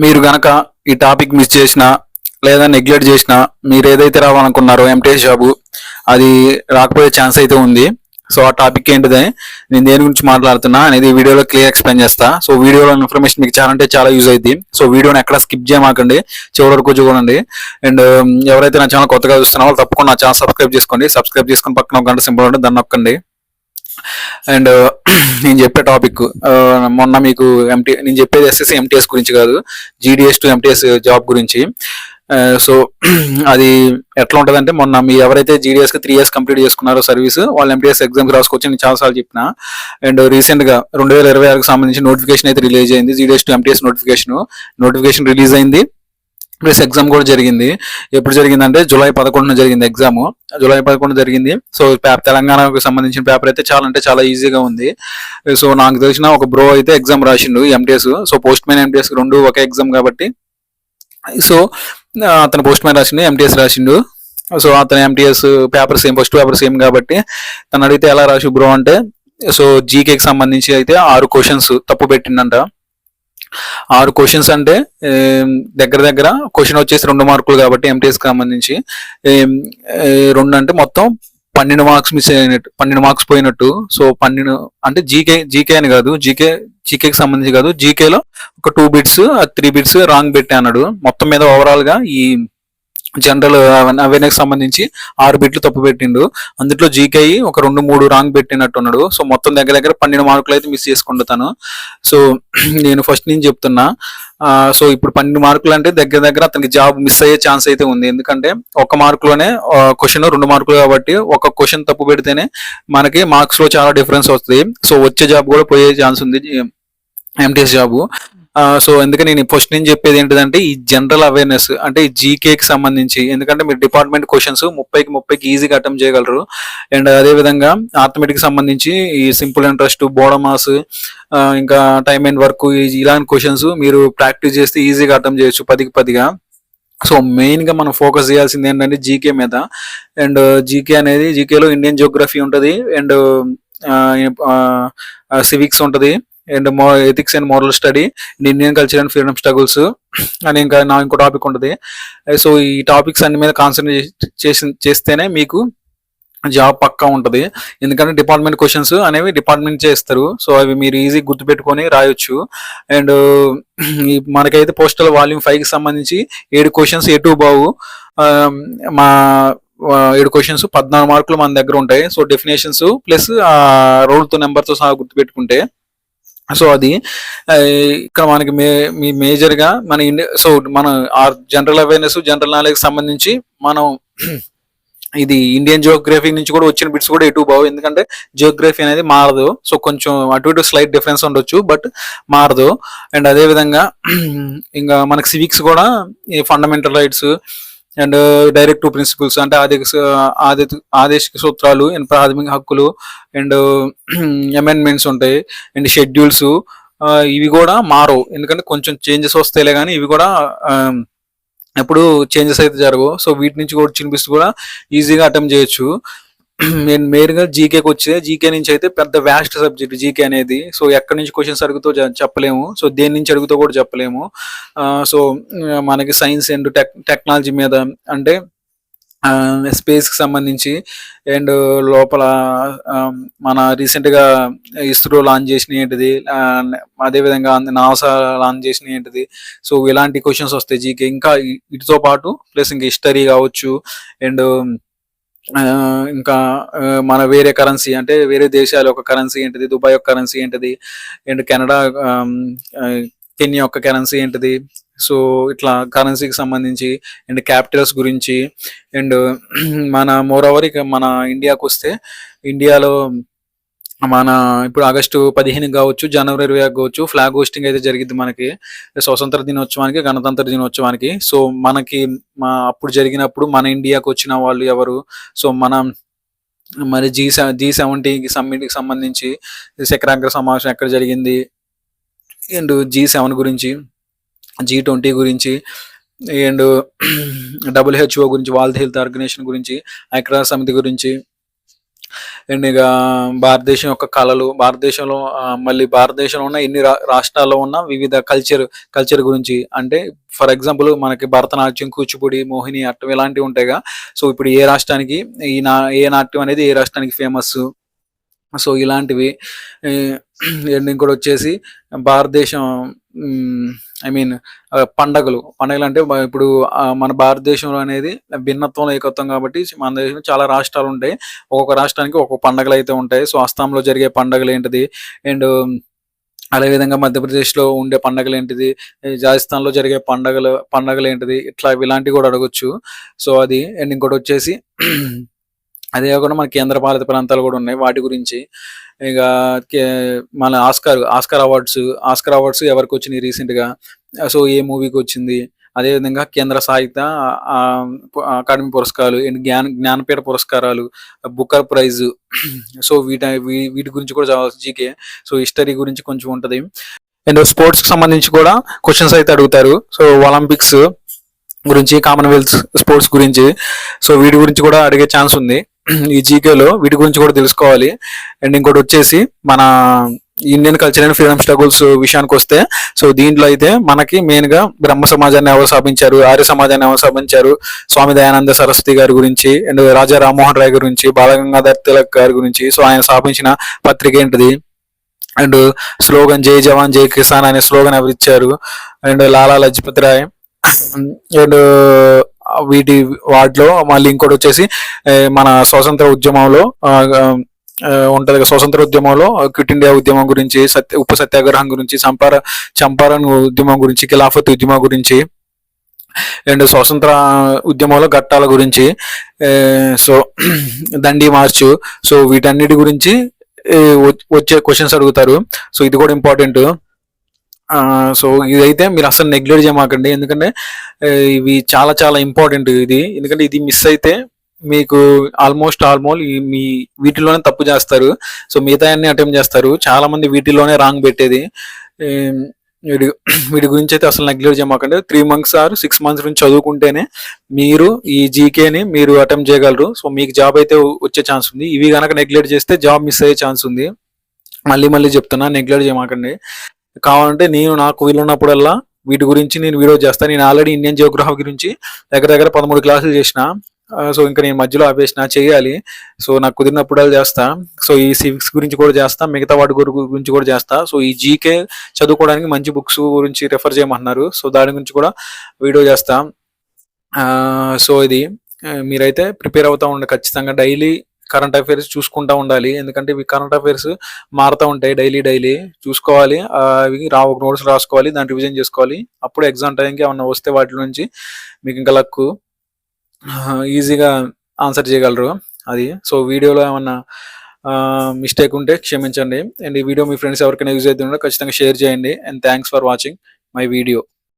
మీరు గనక ఈ టాపిక్ మిస్ చేసినా లేదా నెగ్లెక్ట్ చేసినా మీరు ఏదైతే రావాలనుకున్నారో ఎంటీఎస్ జాబు అది రాకపోయే ఛాన్స్ అయితే ఉంది. సో ఆ టాపిక్ ఏంటిదే, నేను దేని గురించి మాట్లాడుతున్నా అనేది వీడియోలో క్లియర్ ఎక్స్ప్లెయిన్ చేస్తా. సో వీడియోలో ఇన్ఫర్మేషన్ మీకు చాలా అంటే చాలా యూజ్ అయింది. సో వీడియోని ఎక్కడ స్కిప్ చేయమాకండి, చివరి వరకు చూడండి. అండ్ ఎవరైతే నా ఛానల్ కొత్తగా చూస్తున్నారో వాళ్ళు తప్పకుండా నా ఛానల్ సబ్స్క్రైబ్ చేసుకోండి. సబ్స్క్రైబ్ చేసుకుని పక్కన ఒక గంట సింబల్ ఉంటుంది, దాన్ని నొక్కండి. అండ్ నేను చెప్పే టాపిక్ మొన్న మీకు నేను చెప్పేది ఎస్ఎస్సి ఎంటీఎస్ గురించి కాదు, జీడిఎస్ టు ఎంటీఎస్ జాబ్ గురించి. సో అది ఎట్లా ఉంటుందంటే, మొన్న మీ ఎవరైతే జీడిఎస్కి 3 years కంప్లీట్ చేసుకున్నారో సర్వీస్, వాళ్ళు ఎంటీఎస్ ఎగ్జామ్స్ రాసుకోవచ్చు. నేను చాలాసార్లు చెప్పిన. అండ్ రీసెంట్గా 2026కి సంబంధించి నోటిఫికేషన్ అయితే రిలీజ్ అయింది. GDS to MTS notification release అయింది, ప్లస్ ఎగ్జామ్ కూడా జరిగింది. ఎప్పుడు జరిగిందంటే July 11 జరిగింది ఎగ్జామ్. July 11 జరిగింది. సో తెలంగాణకు సంబంధించిన పేపర్ అయితే చాలా అంటే చాలా ఈజీగా ఉంది. సో నాకు తెలిసిన ఒక బ్రో అయితే ఎగ్జామ్ రాసిండు MTS. So post man MTS రెండు ఒకే ఎగ్జామ్ కాబట్టి, సో అతను పోస్ట్ మ్యాన్ రాసిండు, ఎంటీఎస్ రాసిండు. సో అతను MTS paper same, first paper same కాబట్టి తను అడిగితే ఎలా రాసి బ్రో అంటే, సో జీకేకి సంబంధించి అయితే 6 questions తప్పు పెట్టిండంట. 6 questions అంటే దగ్గర క్వశ్చన్ వచ్చేసి 2 మార్కులు కాబట్టి ఎంటీఎస్కి సంబంధించి 2 అంటే మొత్తం 12 మార్క్స్ మిస్ అయినట్టు, 12 మార్క్స్ పోయినట్టు. సో 12 అంటే జీకే అని కాదు, జీకేకి సంబంధించి కాదు, జీకేలో ఒక 2 bits 3 bits రాంగ్ పెట్టా అన్నాడు. మొత్తం మీద ఓవరాల్ గా ఈ జనరల్ అవేర్నెస్ సంబంధించి 6 బిట్లు తప్పు పెట్టిండు. అందులో జీకే ఒక 2-3 రాంగ్ పెట్టినట్టు ఉన్నాడు. సో మొత్తం దగ్గర 12 మార్కులు అయితే మిస్ చేసుకుంటాను. సో నేను ఫస్ట్ నుంచి చెప్తున్నా. సో ఇప్పుడు 12 మార్కులు అంటే దగ్గర అతనికి జాబ్ మిస్ అయ్యే ఛాన్స్ అయితే ఉంది. ఎందుకంటే 1 మార్కులోనే క్వశ్చన్ 2 మార్కులు కాబట్టి, ఒక క్వశ్చన్ తప్పు పెడితేనే మనకి మార్క్స్ లో చాలా డిఫరెన్స్ వస్తుంది. సో వచ్చే జాబ్ కూడా పోయే ఛాన్స్ ఉంది ఎంటీఎస్ జాబు. సో ఎందుకని నేను ఫస్ట్ నేను చెప్పేది ఏంటిదంటే, ఈ జనరల్ అవేర్నెస్ అంటే ఈ జీకేకి సంబంధించి, ఎందుకంటే మీరు డిపార్ట్మెంట్ క్వశ్చన్స్ 30కి ఈజీగా అటెంప్ట్ చేయగలరు. అండ్ అదే విధంగా ఆర్థమెటిక్ సంబంధించి ఈ సింపుల్ ఇంట్రెస్ట్, బోడమాస్, ఇంకా టైమ్ అండ్ వర్క్, ఇలాంటి క్వశ్చన్స్ మీరు ప్రాక్టీస్ చేస్తే ఈజీగా అటెంప్ట్ చేయొచ్చు 10కి 10గా. సో మెయిన్ గా మనం ఫోకస్ చేయాల్సింది ఏంటంటే జీకే మీద. అండ్ జీకే అనేది, జీకేలో ఇండియన్ జియోగ్రఫీ ఉంటుంది, అండ్ సివిక్స్ ఉంటుంది, and ethics and moral study, Indian culture and freedom struggles అని ఇంకా ఇంకో టాపిక్ ఉంటుంది. సో ఈ టాపిక్స్ అన్ని మీద కాన్సన్ట్రేట్ చేస్తేనే మీకు జాబ్ పక్కా ఉంటుంది. ఎందుకంటే డిపార్ట్మెంట్ క్వశ్చన్స్ అనేవి డిపార్ట్మెంట్ చేస్తారు. సో అవి మీరు ఈజీ గుర్తుపెట్టుకొని రాయొచ్చు. అండ్ మనకైతే పోస్టల్ వాల్యూమ్ 5కి సంబంధించి 7 questions ఎటు బావు, మా 7 questions 14 మార్కులు మన దగ్గర ఉంటాయి. సో డెఫినేషన్స్ ప్లస్ రోల్తో నెంబర్తో సహా గుర్తుపెట్టుకుంటే, సో అది ఇక్కడ మనకి మేజర్ గా సో మన జనరల్ అవేర్నెస్, జనరల్ నాలెడ్జ్ సంబంధించి మనం ఇది ఇండియన్ జియోగ్రఫీ నుంచి కూడా వచ్చిన బిట్స్ కూడా ఎటు బావు. ఎందుకంటే జియోగ్రఫీ అనేది మారదు. సో కొంచెం అటు ఇటు స్లైట్ డిఫరెన్స్ ఉండొచ్చు, బట్ మారదు. అండ్ అదే విధంగా ఇంకా మనకి సివిక్స్ కూడా ఈ fundamental rights and directive principles అంటే ఆదేశిక సూత్రాలు అండ్ ప్రాథమిక హక్కులు అండ్ అమెండ్మెంట్స్ ఉంటాయి, అండ్ షెడ్యూల్స్, ఇవి కూడా మారవు. ఎందుకంటే కొంచెం చేంజెస్ వస్తాయిలే కానీ ఇవి కూడా ఎప్పుడు చేంజెస్ అయితే జరగవు. సో వీటి నుంచి కూడా చినిపిస్తూ కూడా ఈజీగా అటెంప్ట్ చేయొచ్చు. నేను మెయిన్గా జీకేకి వచ్చే, జీకే నుంచి అయితే పెద్ద వ్యాస్ట్ సబ్జెక్ట్ జీకే అనేది. సో ఎక్కడి నుంచి క్వశ్చన్స్ అడుగుతో చెప్పలేము, సో దేని నుంచి అడుగుతో కూడా చెప్పలేము. సో మనకి సైన్స్ అండ్ టెక్నాలజీ మీద అంటే స్పేస్కి సంబంధించి, అండ్ లోపల మన రీసెంట్గా ఇస్రో లాంచ్ చేసిన ఏంటిది, అదేవిధంగా నాసా లాంచ్ చేసిన ఏంటిది. సో ఇలాంటి క్వశ్చన్స్ వస్తాయి జీకే. ఇంకా వీటితో పాటు ప్లస్ ఇంకా హిస్టరీ కావచ్చు, అండ్ ఇంకా మన వేరే కరెన్సీ అంటే వేరే దేశాల యొక్క కరెన్సీ ఏంటిది, దుబాయ్ యొక్క కరెన్సీ ఏంటిది, అండ్ కెనడా కెన్యా యొక్క కరెన్సీ ఏంటిది. సో ఇట్లా కరెన్సీకి సంబంధించి అండ్ క్యాపిటల్స్ గురించి, అండ్ మన మోరోవర్ ఇక మన ఇండియాకు వస్తే, ఇండియాలో మన ఇప్పుడు ఆగస్టు 15 కావచ్చు, జనవరి 20 కావచ్చు, ఫ్లాగ్ హోస్టింగ్ అయితే జరిగింది మనకి స్వతంత్ర దినోత్సవానికి, గణతంత్ర దినోత్సవానికి. సో మనకి అప్పుడు జరిగినప్పుడు మన ఇండియాకు వచ్చిన వాళ్ళు ఎవరు, సో మరి G70 సమ్మిట్కి సంబంధించి శిఖరాగ్ర సమావేశం ఎక్కడ జరిగింది, అండ్ G7 గురించి, G20 గురించి, అండ్ WHO గురించి, వరల్డ్ హెల్త్ ఆర్గనైజేషన్ గురించి, ఐక్యరాజ్య సమితి గురించి, అండ్ ఇక భారతదేశం యొక్క కళలు, భారతదేశంలో మళ్ళీ భారతదేశంలో ఉన్న ఎన్ని రాష్ట్రాల్లో ఉన్న వివిధ కల్చర్ గురించి, అంటే ఫర్ ఎగ్జాంపుల్ మనకి భరతనాట్యం, కూచిపూడి, మోహిని అట్టం ఇలాంటివి ఉంటాయిగా. సో ఇప్పుడు ఏ రాష్ట్రానికి ఏ నాట్యం అనేది ఏ రాష్ట్రానికి ఫేమస్, సో ఇలాంటివి. అండ్ ఇంకోటి వచ్చేసి భారతదేశం, ఐ మీన్ పండగలు అంటే ఇప్పుడు మన భారతదేశంలో అనేది భిన్నత్వంలో ఏకత్వం కాబట్టి మన దేశంలో చాలా రాష్ట్రాలు ఉంటాయి. ఒక్కొక్క రాష్ట్రానికి ఒక్కొక్క పండగలు అయితే ఉంటాయి. సో అస్సాంలో జరిగే పండగలు ఏంటిది, అండ్ అదేవిధంగా మధ్యప్రదేశ్లో ఉండే పండగలు ఏంటిది, రాజస్థాన్లో జరిగే పండగలు ఏంటిది, ఇట్లా ఇలాంటివి కూడా అడగొచ్చు. సో అది. అండ్ ఇంకోటి వచ్చేసి అదే కాకుండా మన కేంద్ర పాలిత ప్రాంతాలు కూడా ఉన్నాయి, వాటి గురించి. ఇక మన ఆస్కార్ అవార్డ్స్ ఎవరికి వచ్చినాయి రీసెంట్గా, సో ఏ మూవీకి వచ్చింది, అదేవిధంగా కేంద్ర సాహిత్య అకాడమీ పురస్కారాలు, జ్ఞానపీఠ పురస్కారాలు, బుకర్ ప్రైజ్. సో వీటి గురించి కూడా జీకే. సో హిస్టరీ గురించి కొంచెం ఉంటుంది. అండ్ స్పోర్ట్స్కి సంబంధించి కూడా క్వశ్చన్స్ అయితే అడుగుతారు. సో ఒలింపిక్స్ గురించి, కామన్వెల్త్ స్పోర్ట్స్ గురించి, సో వీటి గురించి కూడా అడిగే ఛాన్స్ ఉంది ఈ జీకేలో. వీటి గురించి కూడా తెలుసుకోవాలి. అండ్ ఇంకోటి వచ్చేసి మన Indian culture and freedom struggles విషయానికి వస్తే, సో దీంట్లో అయితే మనకి మెయిన్ గా బ్రహ్మ సమాజాన్ని ఎవరు స్థాపించారు, ఆర్య సమాజాన్ని ఎవరు స్థాపించారు, స్వామి దయానంద సరస్వతి గారి గురించి, అండ్ రాజా రామ్మోహన్ రాయ్ గురించి, బాలగంగాధర్ తిలక్ గారి గురించి, సో ఆయన స్థాపించిన పత్రిక ఏంటిది, అండ్ స్లోగన్ జై జవాన్ జై కిసాన్ అనే స్లోగన్ ఎవరు ఇచ్చారు, అండ్ లాలా లజపతి రాయ్. అండ్ వాటిలో మళ్ళీ ఇంకోటి వచ్చేసి మన స్వాతంత్ర ఉద్యమంలో ఉంటది, స్వతంత్ర ఉద్యమంలో క్విట్ ఇండియా ఉద్యమం గురించి, ఉప్పు సత్యాగ్రహం గురించి, చంపారన్ ఉద్యమం గురించి, ఖిలాఫత్ ఉద్యమం గురించి, అండ్ స్వతంత్ర ఉద్యమంలో ఘట్టాల గురించి, సో దండి మార్చు. సో వీటన్నిటి గురించి వచ్చే క్వశ్చన్స్ అడుగుతారు. సో ఇది కూడా ఇంపార్టెంట్. సో ఇదైతే మీరు అసలు నెగ్లెక్ట్ చేయమాకండి, ఎందుకంటే ఇవి చాలా చాలా ఇంపార్టెంట్ ఇది. ఎందుకంటే ఇది మిస్ అయితే మీకు ఆల్మోస్ట్ మీ వీటిలోనే తప్పు చేస్తారు. సో మిగతా అన్ని అటెంప్ట్ చేస్తారు. చాలా మంది వీటిలోనే రాంగ్ పెట్టేది. వీటి గురించి అయితే అసలు నెగ్లెక్ట్ చేయమాకండి. 3 months ఆర్ 6 months నుంచి చదువుకుంటేనే మీరు ఈ జీకేని మీరు అటెంప్ట్ చేయగలరు. సో మీకు జాబ్ అయితే వచ్చే ఛాన్స్ ఉంది. ఇవి కనుక నెగ్లెక్ట్ చేస్తే జాబ్ మిస్ అయ్యే ఛాన్స్ ఉంది. మళ్ళీ చెప్తున్నా, నెగ్లెక్ట్ చేయమాకండి. కావాలంటే నాకు వీలున్నప్పుడల్లా వీటి గురించి నేను వీడియో చేస్తాను. నేను ఆల్రెడీ ఇండియన్ జియోగ్రఫీ గురించి దగ్గర 13 క్లాసులు చేసిన. సో ఇంకా నేను మధ్యలో ఆపేసిన, చేయాలి. సో నాకు కుదిరినప్పుడల్లా చేస్తా. సో ఈ సివిక్స్ గురించి కూడా చేస్తా, మిగతా వాటి గురించి కూడా చేస్తా. సో ఈ జీకే చదువుకోవడానికి మంచి బుక్స్ గురించి రెఫర్ చేయమంటున్నారు. సో దాని గురించి కూడా వీడియో చేస్తా. సో ఇది మీరైతే ప్రిపేర్ అవుతా ఉండే ఖచ్చితంగా. డైలీ కరెంట్ అఫైర్స్ చూసుకుంటా ఉండాలి, ఎందుకంటే ఇవి కరెంట్ అఫైర్స్ మారుతూ ఉంటాయి. డైలీ చూసుకోవాలి. అవి నోట్స్ రాసుకోవాలి, దాన్ని రివిజన్ చేసుకోవాలి. అప్పుడు ఎగ్జామ్ టైంకి ఏమన్నా వస్తే వాటి నుంచి మీకు ఇంకా లక్ ఈజీగా ఆన్సర్ చేయగలరు. అది. సో వీడియోలో ఏమన్నా మిస్టేక్ ఉంటే క్షమించండి. అండ్ ఈ వీడియో మీ ఫ్రెండ్స్ ఎవరికైనా యూజ్ అవుతుందో ఖచ్చితంగా షేర్ చేయండి. And thanks for watching my video.